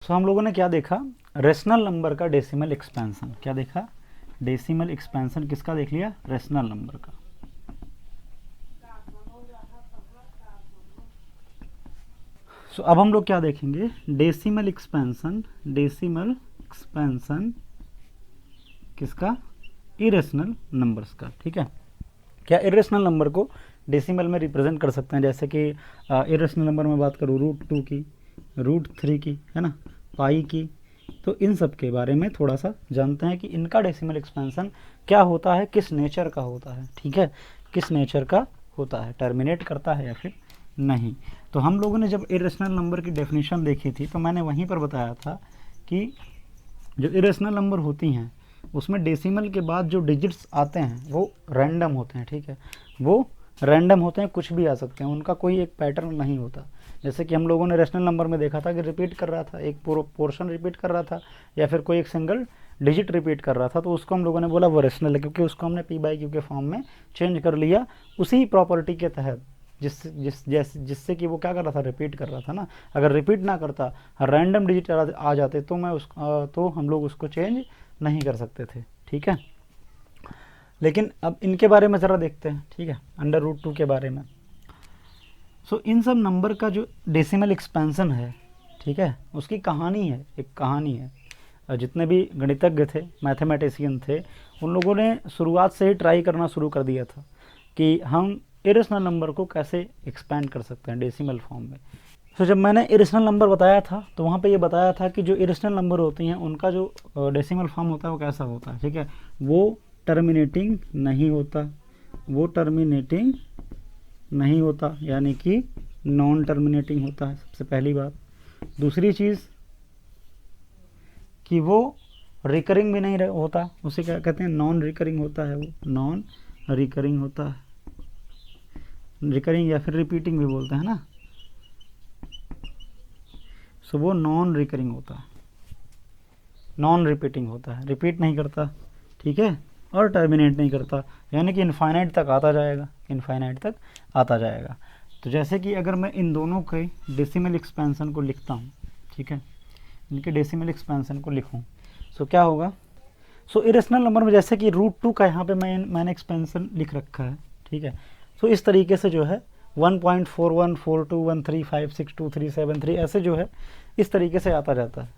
सो हम लोगों ने क्या देखा, रेशनल नंबर का डेसिमल एक्सपेंशन। क्या देखा, डेसिमल एक्सपेंशन किसका देख लिया, रेशनल नंबर का। सो अब हम लोग क्या देखेंगे, डेसिमल एक्सपेंशन, डेसिमल एक्सपेंशन किसका, इरेशनल नंबर्स का। ठीक है, क्या इरेशनल नंबर को डेसिमल में रिप्रेजेंट कर सकते हैं, जैसे कि इरेशनल नंबर में बात करूँ √2 की, √3 की, है ना, पाई की। तो इन सब के बारे में थोड़ा सा जानते हैं कि इनका डेसिमल एक्सपेंशन क्या होता है, किस नेचर का होता है। ठीक है, किस नेचर का होता है, टर्मिनेट करता है या फिर नहीं। तो हम लोगों ने जब इरेशनल नंबर की डेफिनेशन देखी थी तो मैंने वहीं पर बताया था कि जो इरेशनल नंबर होती हैं उसमें डेसिमल के बाद जो डिजिट्स आते हैं वो रैंडम होते हैं। ठीक है, वो रैंडम होते हैं, कुछ भी आ सकते हैं, उनका कोई एक पैटर्न नहीं होता। जैसे कि हम लोगों ने रेशनल नंबर में देखा था कि रिपीट कर रहा था, एक पोर्शन रिपीट कर रहा था या फिर कोई एक सिंगल डिजिट रिपीट कर रहा था, तो उसको हम लोगों ने बोला वो रेशनल है, क्योंकि उसको हमने p/q के फॉर्म में चेंज कर लिया उसी प्रॉपर्टी के तहत जिससे कि वो क्या कर रहा था, रिपीट कर रहा था ना। अगर रिपीट ना करता, रैंडम डिजिट आ जाते तो हम लोग उसको चेंज नहीं कर सकते थे। ठीक है, लेकिन अब इनके बारे में ज़रा देखते हैं। ठीक है, √2 के बारे में। सो इन सब नंबर का जो डेसिमल एक्सपेंशन है, ठीक है, उसकी कहानी है, एक कहानी है। जितने भी गणितज्ञ थे, मैथमेटिशियन थे, उन लोगों ने शुरुआत से ही ट्राई करना शुरू कर दिया था कि हम इरेशनल नंबर को कैसे एक्सपेंड कर सकते हैं डेसिमल फॉर्म में। तो जब मैंने इरेशनल नंबर बताया था तो वहाँ पे ये बताया था कि जो इरेशनल नंबर होती हैं उनका जो डेसिमल फॉर्म होता है वो कैसा होता है। ठीक है, वो टर्मिनेटिंग नहीं होता, वो टर्मिनेटिंग नहीं होता, यानी कि नॉन टर्मिनेटिंग होता है, सबसे पहली बात। दूसरी चीज़ कि वो रिकरिंग भी नहीं होता, उसे क्या कहते हैं, नॉन रिकरिंग होता है, वो नॉन रिकरिंग होता है, रिकरिंग या फिर रिपीटिंग भी बोलते हैं ना। सो वो नॉन रिकरिंग होता है, नॉन रिपीटिंग होता है, रिपीट नहीं करता। ठीक है, और टर्मिनेट नहीं करता, यानी कि इनफाइनाइट तक आता जाएगा, इनफाइनाइट तक आता जाएगा। तो जैसे कि अगर मैं इन दोनों के डेसिमल एक्सपेंशन को लिखता हूँ, ठीक है, इनके डेसिमल एक्सपेंशन को लिखूँ, सो क्या होगा। सो इरेशनल नंबर में जैसे कि √2 का यहाँ पे मैंने एक्सपेंशन लिख रखा है। ठीक है, सो इस तरीके से जो है 1.414213562373 ऐसे जो है इस तरीके से आता जाता है।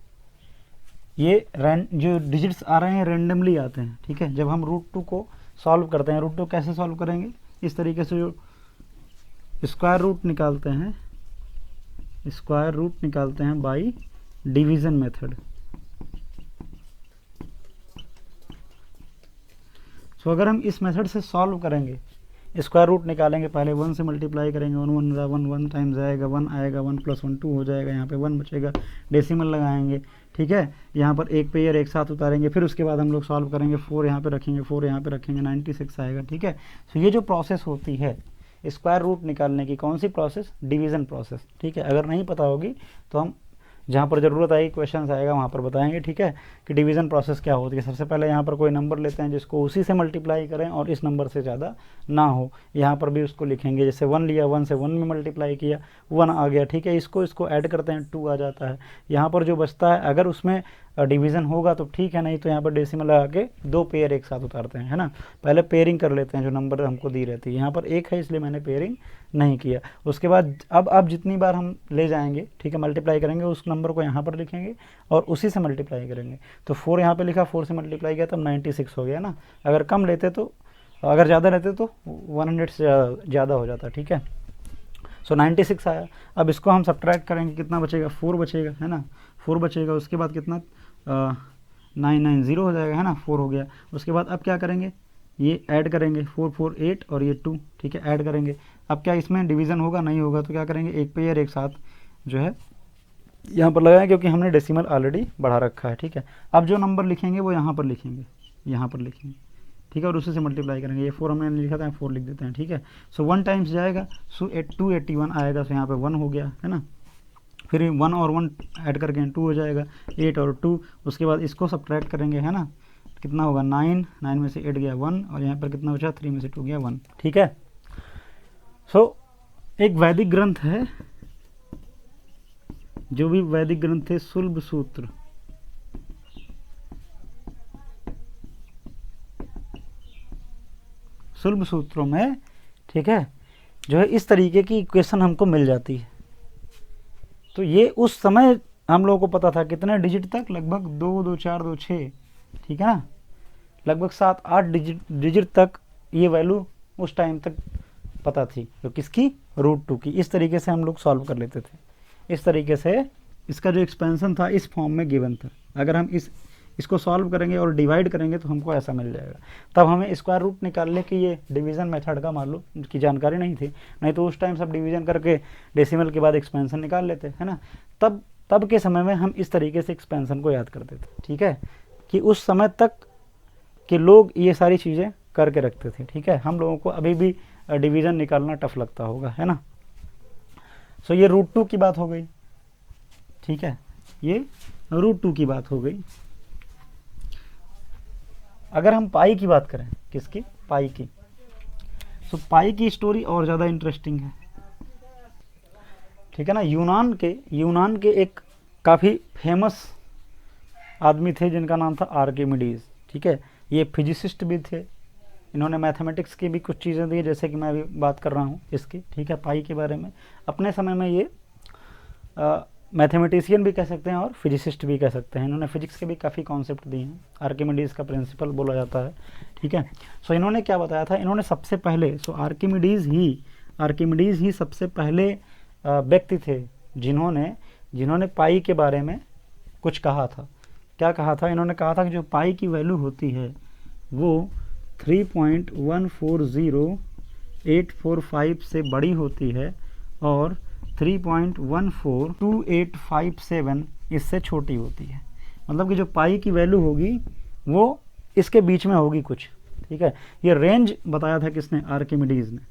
ये जो डिजिट्स आ रहे हैं रेंडमली आते हैं। ठीक है, जब हम √2 को सॉल्व करते हैं, √2 कैसे सॉल्व करेंगे, इस तरीके से जो स्क्वायर रूट निकालते हैं, स्क्वायर रूट निकालते हैं बाय डिवीज़न मेथड। सो अगर हम इस मेथड से सॉल्व करेंगे, स्क्वायर रूट निकालेंगे, पहले 1 से मल्टीप्लाई करेंगे, 1 1 1 1 टाइम्स आएगा, 1 आएगा, 1 + 1 2 हो जाएगा, यहाँ पे 1 बचेगा, डेसिमल लगाएंगे। ठीक है, यहाँ पर एक पेयर एक साथ उतारेंगे, फिर उसके बाद हम लोग सॉल्व करेंगे, 4 यहाँ पे रखेंगे, 4 यहाँ पे रखेंगे, 96 आएगा। ठीक है, तो ये जो प्रोसेस होती है स्क्वायर रूट निकालने की, कौन सी प्रोसेस, डिवीज़न प्रोसेस। ठीक है, अगर नहीं पता होगी तो हम जहाँ पर ज़रूरत आएगी, क्वेश्चन आएगा, वहाँ पर बताएंगे। ठीक है, कि डिवीज़न प्रोसेस क्या होती है। सबसे पहले यहाँ पर कोई नंबर लेते हैं जिसको उसी से मल्टीप्लाई करें और इस नंबर से ज़्यादा ना हो, यहाँ पर भी उसको लिखेंगे। जैसे 1 लिया, 1 से 1 में मल्टीप्लाई किया, 1 आ गया। ठीक है, इसको ऐड करते हैं, 2 आ जाता है। यहाँ पर जो बचता है, अगर उसमें डिवीज़न होगा तो ठीक है, नहीं तो यहाँ पर डेसिमल लगा के 2 पेयर एक साथ उतारते हैं, है ना। पहले पेयरिंग कर लेते हैं, जो नंबर हमको दी रहती है। यहाँ पर 1 है इसलिए मैंने पेयरिंग नहीं किया। उसके बाद अब जितनी बार हम ले जाएंगे, ठीक है, मल्टीप्लाई करेंगे, उस नंबर को यहाँ पर लिखेंगे और उसी से मल्टीप्लाई करेंगे। तो 4 यहाँ पे लिखा, 4 से मल्टीप्लाई किया, तब 96 हो गया ना। अगर कम लेते तो, अगर ज़्यादा रहते तो 100 से ज़्यादा हो जाता। ठीक है, सो 96 आया। अब इसको हम सब्ट्रैक्ट करेंगे, कितना बचेगा, 4 बचेगा, है ना, 4 बचेगा। उसके बाद कितना 990 हो जाएगा, है ना, 4 हो गया। उसके बाद अब क्या करेंगे, ये ऐड करेंगे, 4 4 8 और ये 2। ठीक है, ऐड करेंगे। अब क्या इसमें डिवीज़न होगा, नहीं होगा, तो क्या करेंगे, एक पेयर एक साथ जो है यहाँ पर लगाएं, क्योंकि हमने डेसिमल ऑलरेडी बढ़ा रखा है। ठीक है, अब जो नंबर लिखेंगे वो यहाँ पर लिखेंगे, यहाँ पर लिखेंगे। ठीक है, और उसी से मल्टीप्लाई करेंगे। ये 4 हमने लिखा था, 4 लिख देते हैं। ठीक है, सो 1 टाइम्स जाएगा, सो 281 आएगा, सो यहाँ पे 1 हो गया, है ना। फिर 1 और 1 ऐड करके 2 हो जाएगा, 8 और 2। उसके बाद इसको सब्ट्रैक्ट करेंगे, है ना, कितना होगा, 9 9 में से 8 गया 1, और यहाँ पर कितना बचा, 3 में से 2 गया 1। ठीक है, सो एक वैदिक ग्रंथ है जो भी वैदिक ग्रंथ थे, सुलभ सूत्र, सुलभ सूत्रों में, ठीक है, जो है इस तरीके की इक्वेशन हमको मिल जाती है। तो ये उस समय हम लोगों को पता था कितने डिजिट तक, लगभग 2 2 4 2 6, ठीक है ना, लगभग 7 8 डिजिट तक ये वैल्यू उस टाइम तक पता थी, तो किसकी, √2 की। इस तरीके से हम लोग सॉल्व कर लेते थे। इस तरीके से इसका जो एक्सपेंशन था इस फॉर्म में गिवन था। अगर हम इसको सॉल्व करेंगे और डिवाइड करेंगे तो हमको ऐसा मिल जाएगा। तब हमें स्क्वायर रूट निकालने की ये डिवीज़न मेथड का मालूम की जानकारी नहीं थी, नहीं तो उस टाइम सब डिवीज़न करके डेसिमल के बाद एक्सपेंशन निकाल लेते, है ना। तब के समय में हम इस तरीके से एक्सपेंशन को याद करते थे, ठीक है, कि उस समय तक के लोग ये सारी चीज़ें करके रखते थे, ठीक है। हम लोगों को अभी भी डिवीज़न निकालना टफ लगता होगा, है ना। सो ये √2 की बात हो गई, ठीक है, ये √2 की बात हो गई। अगर हम पाई की बात करें, किसकी, पाई की, तो पाई की स्टोरी और ज़्यादा इंटरेस्टिंग है, ठीक है ना। यूनान के एक काफ़ी फेमस आदमी थे जिनका नाम था आर्किमिडीज, ठीक है। ये फिजिसिस्ट भी थे, इन्होंने मैथमेटिक्स की भी कुछ चीज़ें दी, जैसे कि मैं अभी बात कर रहा हूँ इसकी, ठीक है, पाई के बारे में। अपने समय में ये मैथमेटिशियन भी कह सकते हैं और फिजिसिस्ट भी कह सकते हैं। इन्होंने फिजिक्स के भी काफ़ी कॉन्सेप्ट दिए हैं, आर्किमिडीज़ का प्रिंसिपल बोला जाता है, ठीक है। सो इन्होंने क्या बताया था, इन्होंने सबसे पहले, सो आर्किमिडीज़ ही सबसे पहले व्यक्ति थे जिन्होंने पाई के बारे में कुछ कहा था। क्या कहा था, इन्होंने कहा था कि जो पाई की वैल्यू होती है वो 3.140845 से बड़ी होती है और 3.142857 इससे छोटी होती है। मतलब कि जो पाई की वैल्यू होगी वो इसके बीच में होगी कुछ, ठीक है। ये रेंज बताया था किसने, आर्किमिडीज़ ने।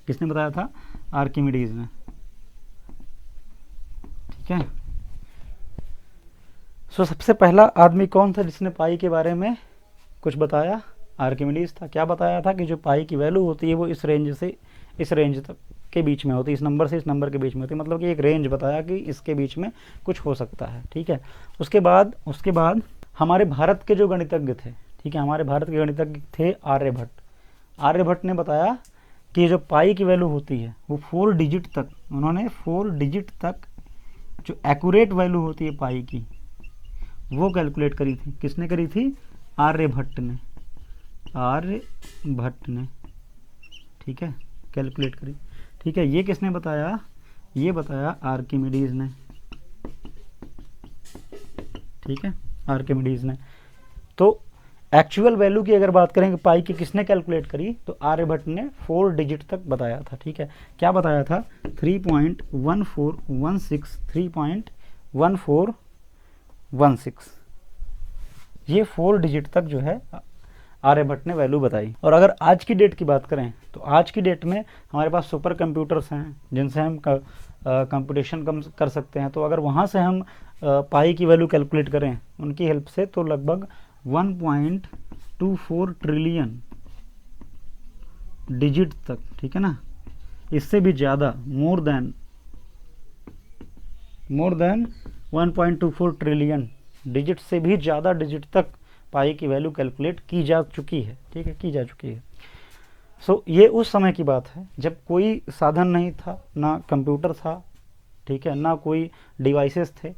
किसने बताया था, आर्किमिडीज़ ने, ठीक है। सो सबसे पहला आदमी कौन था जिसने पाई के बारे में कुछ बताया, आर्किमिडीज़ था। क्या बताया था कि जो पाई की वैल्यू होती है वो इस रेंज से इस रेंज तक के बीच में होती है, इस नंबर से इस नंबर के बीच में होती है। मतलब कि एक रेंज बताया कि इसके बीच में कुछ हो सकता है, ठीक है। उसके बाद हमारे भारत के जो गणितज्ञ थे, ठीक है, हमारे भारत के गणितज्ञ थे आर्यभट्ट ने बताया कि जो पाई की वैल्यू होती है वो 4 डिजिट तक, उन्होंने 4 डिजिट तक जो एक्यूरेट वैल्यू होती है पाई की वो कैलकुलेट करी थी। किसने करी थी, आर्यभट्ट ने, ठीक है, कैलकुलेट करी, ठीक है। ये किसने बताया, ये बताया आर्किमिडीज़ ने, ठीक है, आर्किमिडीज़ ने। तो एक्चुअल वैल्यू की अगर बात करें कि पाई की किसने कैलकुलेट करी, तो आर्यभट्ट ने 4 डिजिट तक बताया था, ठीक है। क्या बताया था, 3.1416 ये 4 डिजिट तक जो है आर्यभट्ट ने वैल्यू बताई। और अगर आज की डेट की बात करें तो आज की डेट में हमारे पास सुपर कंप्यूटर्स हैं जिनसे हम कंप्यूटेशन कम कर सकते हैं। तो अगर वहाँ से हम पाई की वैल्यू कैलकुलेट करें उनकी हेल्प से, तो लगभग 1.24 ट्रिलियन डिजिट तक, ठीक है ना, इससे भी ज़्यादा, मोर देन 1.24 ट्रिलियन डिजिट से भी ज़्यादा डिजिट तक पाई की वैल्यू कैलकुलेट की जा चुकी है, ठीक है, की जा चुकी है। सो ये उस समय की बात है जब कोई साधन नहीं था, ना कंप्यूटर था, ठीक है, ना कोई डिवाइसेस थे।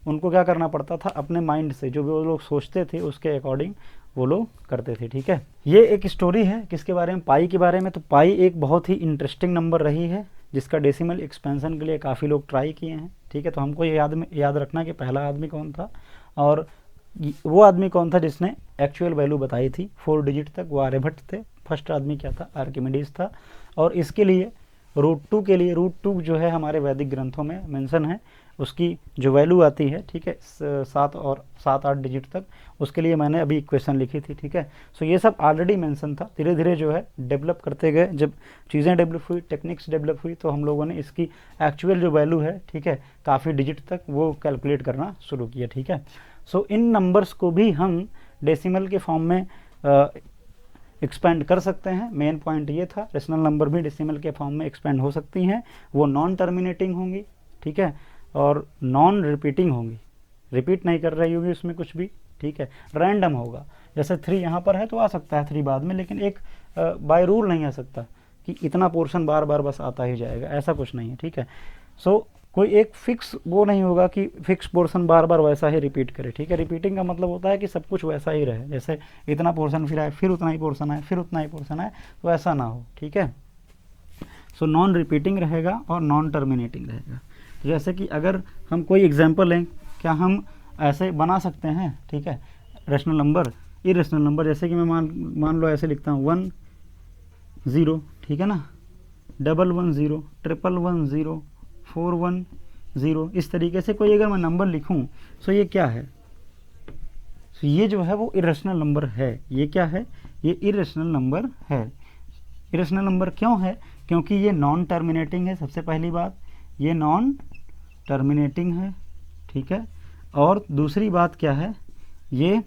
उनको क्या करना पड़ता था, अपने माइंड से जो भी वो लोग सोचते थे उसके अकॉर्डिंग वो लोग करते थे, ठीक है। ये एक स्टोरी है किसके बारे में, पाई के बारे में। तो पाई एक बहुत ही इंटरेस्टिंग नंबर रही है जिसका डेसिमल एक्सपेंशन के लिए काफ़ी लोग ट्राई किए हैं, ठीक है। तो हमको ये याद रखना कि पहला आदमी कौन था और वो आदमी कौन था जिसने एक्चुअल वैल्यू बताई थी 4 डिजिट तक, वो आर्यभट्ट थे। फर्स्ट आदमी क्या था, आर्किमिडीज़ था। और इसके लिए √2 के लिए, √2 जो है हमारे वैदिक ग्रंथों में मेंशन है, उसकी जो वैल्यू आती है, ठीक है, 7-8 डिजिट तक, उसके लिए मैंने अभी इक्वेशन लिखी थी, ठीक है। सो ये सब ऑलरेडी मेंशन था। धीरे धीरे जो है डेवलप करते गए, जब चीज़ें डेवलप हुई, टेक्निक्स डेवलप हुई, तो हम लोगों ने इसकी एक्चुअल जो वैल्यू है, ठीक है, काफ़ी डिजिट तक वो कैलकुलेट करना शुरू किया, ठीक है। सो इन नंबर्स को भी हम डेसिमल के फॉर्म में एक्सपेंड कर सकते हैं। मेन पॉइंट ये था, रेशनल नंबर भी डेसिमल के फॉर्म में एक्सपेंड हो सकती हैं, वो नॉन टर्मिनेटिंग होंगी, ठीक है। और नॉन रिपीटिंग होंगी, रिपीट नहीं कर रही होगी उसमें कुछ भी, ठीक है, रैंडम होगा। जैसे 3 यहाँ पर है तो आ सकता है 3 बाद में, लेकिन एक बाय रूल नहीं आ सकता कि इतना पोर्शन बार बार बस आता ही जाएगा, ऐसा कुछ नहीं है, ठीक है। सो कोई एक फिक्स वो नहीं होगा कि फिक्स पोर्शन बार बार वैसा ही रिपीट करे, ठीक है। रिपीटिंग का मतलब होता है कि सब कुछ वैसा ही रहे, जैसे इतना पोर्शन फिर आए, फिर उतना ही पोर्शन आए, फिर उतना ही पोर्शन आए, तो ऐसा ना हो, ठीक है। सो नॉन रिपीटिंग रहेगा और नॉन टर्मिनेटिंग रहेगा। तो जैसे कि अगर हम कोई एग्जांपल लें, क्या हम ऐसे बना सकते हैं, ठीक है, रेशनल नंबर, इरेशनल नंबर, जैसे कि मैं मान लो ऐसे लिखता हूँ 1 0, ठीक है ना, 1 1 0, 1 1 0, 4 1 0, इस तरीके से कोई अगर मैं नंबर लिखूं तो ये क्या है, तो ये जो है वो इरेशनल नंबर है। ये क्या है, ये इरेशनल नंबर है। इरेशनल नंबर क्यों है, क्योंकि ये नॉन टर्मिनेटिंग है, सबसे पहली बात, ये नॉन टर्मिनेटिंग है, ठीक है। और दूसरी बात क्या है, ये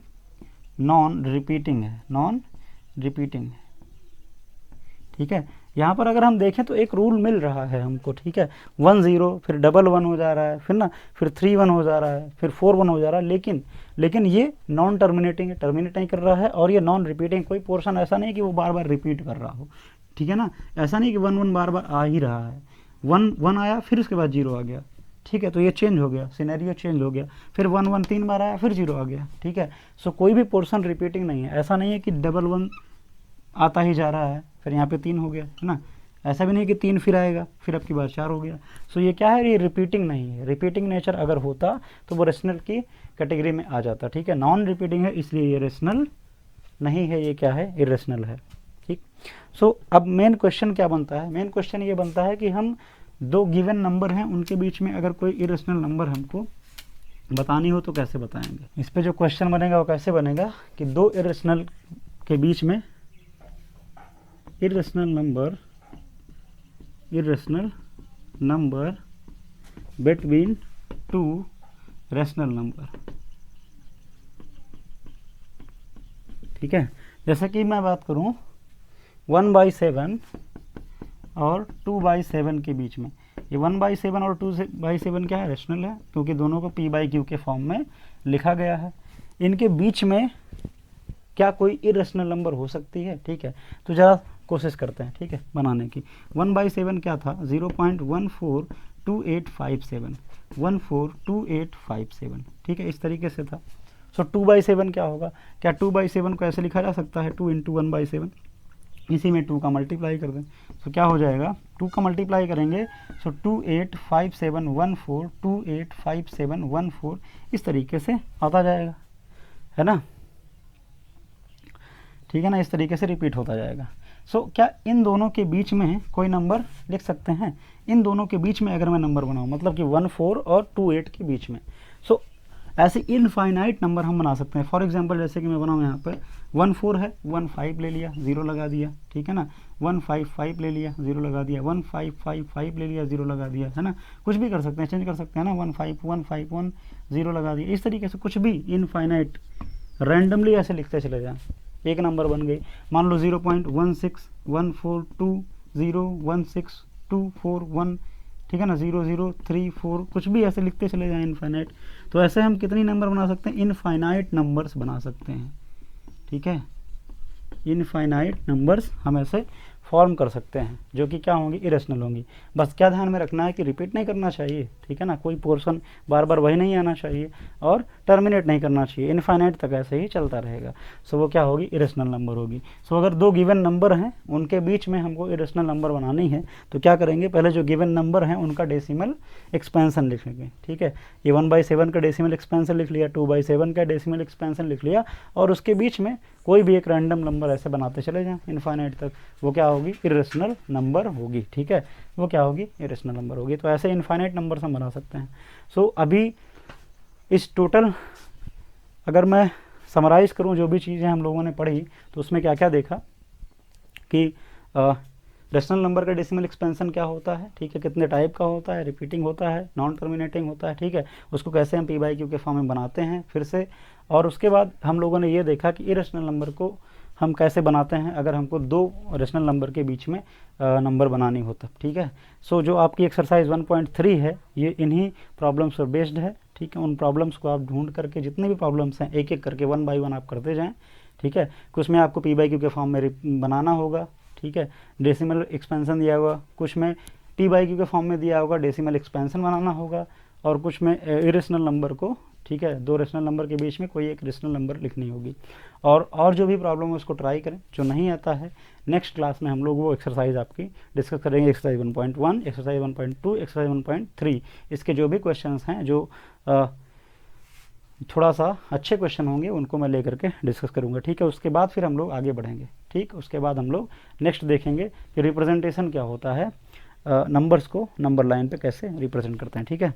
नॉन रिपीटिंग है, नॉन रिपीटिंग है, ठीक है। यहाँ पर अगर हम देखें तो एक रूल मिल रहा है हमको, ठीक है, 1 0, फिर 1 1 हो जा रहा है, फिर ना फिर 3 1 हो जा रहा है, फिर 4 1 हो जा रहा है, लेकिन ये नॉन टर्मिनेटिंग है, टर्मिनेट नहीं कर रहा है, और ये नॉन रिपीटिंग, कोई पोर्शन ऐसा नहीं कि वो बार बार रिपीट कर रहा हो, ठीक है ना। ऐसा नहीं कि 1 1 बार बार आ ही रहा है, 1 1 आया फिर उसके बाद 0 आ गया, ठीक है, तो ये चेंज हो गया, सिनेरियो चेंज हो गया, फिर 1 1 3 बार आया फिर 0 आ गया, ठीक है। सो कोई भी पोर्शन रिपीटिंग नहीं है, ऐसा नहीं है कि 1 1 आता ही जा रहा है, फिर यहाँ पे 3 हो गया, है ना, ऐसा भी नहीं कि 3 फिर आएगा, फिर अब की बार 4 हो गया। सो ये क्या है, ये रिपीटिंग नहीं है। रिपीटिंग नेचर अगर होता तो वो रेशनल की कैटेगरी में आ जाता, ठीक है। नॉन रिपीटिंग है इसलिए ये रेशनल नहीं है, ये क्या है, इरेशनल है, ठीक। सो अब मेन क्वेश्चन क्या बनता है, मेन क्वेश्चन ये बनता है कि हम दो गिवन नंबर हैं, उनके बीच में अगर कोई इरेशनल नंबर हमको बतानी हो तो कैसे बताएंगे। इस पे जो क्वेश्चन बनेगा वो कैसे बनेगा कि दो इरेशनल के बीच में irrational number between two rational number, ठीक है। जैसे कि मैं बात करूं 1/7 और 2/7 के बीच में, ये 1/7 और 2/7 क्या है, रेशनल है, क्योंकि दोनों को p/q के फॉर्म में लिखा गया है। इनके बीच में क्या कोई इरेशनल नंबर हो सकती है, ठीक है। तो ज़रा कोशिश करते हैं, ठीक है, बनाने की। 1/7 क्या था, 0.142857, 142857, ठीक है, इस तरीके से था। सो 2/7 क्या होगा, क्या 2/7 को ऐसे लिखा जा सकता है, 2 × 1/7, इसी में 2 का मल्टीप्लाई कर दें, तो क्या हो जाएगा, 2 का मल्टीप्लाई करेंगे, सो 285714, 285714, इस तरीके से आता जाएगा, है ना, ठीक है ना, इस तरीके से रिपीट होता जाएगा। सो क्या इन दोनों के बीच में कोई नंबर लिख सकते हैं, इन दोनों के बीच में अगर मैं नंबर बनाऊं, मतलब कि 14 और 28 के बीच में, सो ऐसे इनफाइनाइट नंबर हम बना सकते हैं। फॉर एग्जांपल जैसे कि मैं बनाऊं यहाँ पर 14 है, 15 ले लिया, 0 लगा दिया, ठीक है ना, 155 ले लिया, 0 लगा दिया, 1555 ले लिया, 0 लगा दिया, है ना, कुछ भी कर सकते हैं, चेंज कर सकते हैं ना, 15151 0 लगा दिया, इस तरीके से कुछ भी इनफाइनाइट रैंडमली ऐसे लिखते चले जाएं, एक नंबर बन गई। मान लो 0.16142016241, ठीक है ना, 0034, कुछ भी ऐसे लिखते चले जाएं इनफाइनाइट। तो ऐसे हम कितनी नंबर बना सकते हैं, इनफाइनाइट नंबर्स बना सकते हैं, ठीक है, इनफाइनाइट नंबर्स हम ऐसे फॉर्म कर सकते हैं, जो कि क्या होंगी, इरेशनल होंगी। बस क्या ध्यान में रखना है कि रिपीट नहीं करना चाहिए, ठीक है ना, कोई पोर्शन बार बार वही नहीं आना चाहिए, और टर्मिनेट नहीं करना चाहिए, इनफाइनाइट तक ऐसे ही चलता रहेगा। सो वो क्या होगी, इरेशनल नंबर होगी। सो अगर दो गिवन नंबर हैं, उनके बीच में हमको इरेशनल नंबर बनानी है, तो क्या करेंगे, पहले जो गिवन नंबर हैं उनका डेसिमल एक्सपेंशन लिखेंगे, ठीक है। ये 1/7 का डेसिमल एक्सपेंशन लिख लिया, 2/7 का डेसिमल एक्सपेंशन लिख लिया, और उसके बीच में कोई भी एक रैंडम नंबर ऐसे बनाते चले जाएं इनफाइनाइट तक, वो क्या होगी, इरेशनल नंबर होगी, ठीक है, वो क्या होगी, इरेशनल नंबर होगी। तो ऐसे इनफाइनाइट नंबर हम बना सकते हैं। सो अभी इस टोटल अगर मैं समराइज करूं जो भी चीज़ें हम लोगों ने पढ़ी, तो उसमें क्या क्या देखा कि रेशनल नंबर का डेसिमल एक्सपेंशन क्या होता है, ठीक है, कितने टाइप का होता है, रिपीटिंग होता है, नॉन टर्मिनेटिंग होता है, ठीक है, उसको कैसे हम p/q के फॉर्म में बनाते हैं फिर से। और उसके बाद हम लोगों ने ये देखा कि इरेशनल नंबर को हम कैसे बनाते हैं अगर हमको दो रेशनल नंबर के बीच में नंबर बनानी हो तब, ठीक है। सो जो आपकी एक्सरसाइज 1.3 है ये इन्हीं प्रॉब्लम्स पर बेस्ड है, ठीक है। उन प्रॉब्लम्स को आप ढूंढ करके जितने भी प्रॉब्लम्स हैं एक एक करके 1 बाय 1 आप करते जाएं, ठीक है। कुछ में आपको पी बाई क्यू के फॉर्म में बनाना होगा, ठीक है, डेसिमल एक्सपेंशन दिया हुआ, कुछ में पी बाई क्यू के फॉर्म में दिया होगा, डेसिमल एक्सपेंशन बनाना होगा, और कुछ में इरेशनल नंबर को, ठीक है, दो रेशनल नंबर के बीच में कोई एक रेशनल नंबर लिखनी होगी। और जो भी प्रॉब्लम है उसको ट्राई करें, जो नहीं आता है नेक्स्ट क्लास में हम लोग वो एक्सरसाइज आपकी डिस्कस करेंगे, एक्सरसाइज 1.1, एक्सरसाइज 1.2, एक्सरसाइज 1.3। इसके जो भी क्वेश्चंस हैं जो थोड़ा सा अच्छे क्वेश्चन होंगे उनको मैं लेकर के डिस्कस करूंगा, ठीक है। उसके बाद फिर हम लोग आगे बढ़ेंगे, ठीक। उसके बाद हम लोग नेक्स्ट देखेंगे कि रिप्रेजेंटेशन क्या होता है, नंबर्स को नंबर लाइन पे कैसे रिप्रेजेंट करते हैं, ठीक है।